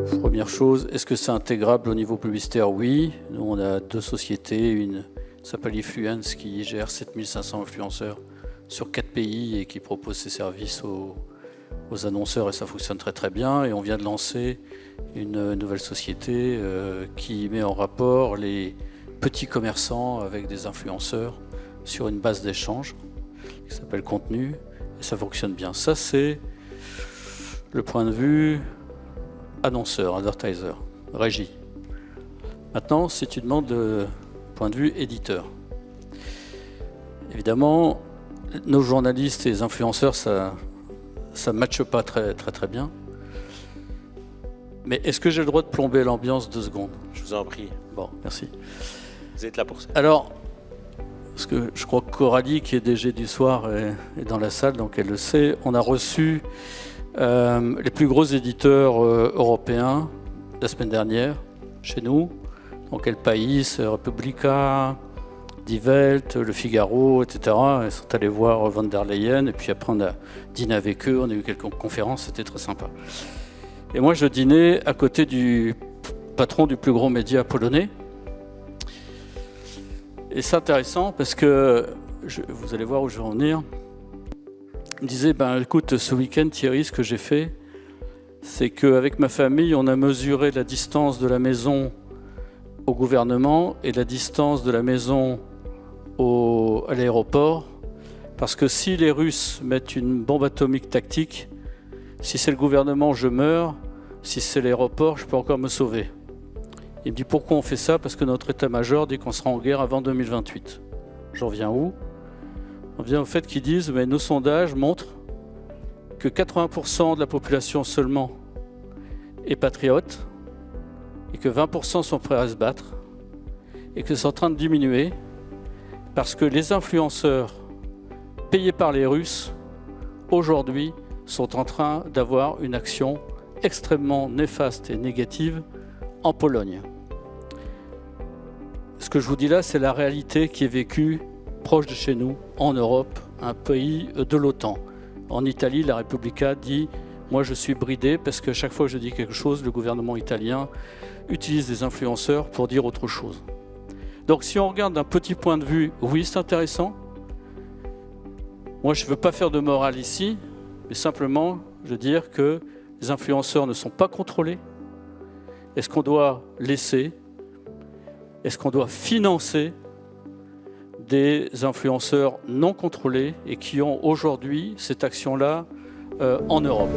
Première chose, est-ce que c'est intégrable au niveau publicitaire? Oui. Nous, on a deux sociétés, une s'appelle Influence qui gère 7500 influenceurs sur 4 pays et qui propose ses services aux annonceurs et ça fonctionne très très bien. Et on vient de lancer une nouvelle société qui met en rapport les petits commerçants avec des influenceurs sur une base d'échange qui s'appelle Contenu et ça fonctionne bien. Ça c'est le point de vue annonceur, advertiser, régie. Maintenant, si tu demandes le point de vue éditeur, évidemment, nos journalistes et les influenceurs, ça ne matche pas très bien. Mais est-ce que j'ai le droit de plomber l'ambiance 2 secondes? Je vous en prie. Bon, merci. Vous êtes là pour ça. Alors, parce que je crois que Coralie, qui est DG du soir, est dans la salle, donc elle le sait, on a reçu les plus gros éditeurs européens la semaine dernière, chez nous. Donc El País, Republica, Die Welt, Le Figaro, etc. Ils sont allés voir von der Leyen, et puis après on a dîné avec eux, on a eu quelques conférences, c'était très sympa. Et moi je dînais à côté du patron du plus gros média polonais. Et c'est intéressant parce que, vous allez voir où je vais en venir, il me disait, écoute, ce week-end Thierry, ce que j'ai fait, c'est qu'avec ma famille, on a mesuré la distance de la maison au gouvernement et la distance de la maison à l'aéroport, parce que si les Russes mettent une bombe atomique tactique, si c'est le gouvernement, je meurs, si c'est l'aéroport, je peux encore me sauver. Il me dit pourquoi on fait ça? Parce que notre état-major dit qu'on sera en guerre avant 2028. J'en viens où? On vient au fait qu'ils disent, mais nos sondages montrent que 80% de la population seulement est patriote et que 20% sont prêts à se battre et que c'est en train de diminuer parce que les influenceurs payés par les Russes aujourd'hui sont en train d'avoir une action extrêmement néfaste et négative en Pologne. Ce que je vous dis là, c'est la réalité qui est vécue proche de chez nous, en Europe, un pays de l'OTAN. En Italie, la Repubblica dit « Moi, je suis bridé parce que chaque fois que je dis quelque chose, le gouvernement italien utilise des influenceurs pour dire autre chose. » Donc, si on regarde d'un petit point de vue, oui, c'est intéressant. Moi, je ne veux pas faire de morale ici, mais simplement, je veux dire que les influenceurs ne sont pas contrôlés. Est-ce qu'on doit laisser? Est-ce qu'on doit financer des influenceurs non contrôlés et qui ont aujourd'hui cette action-là en Europe?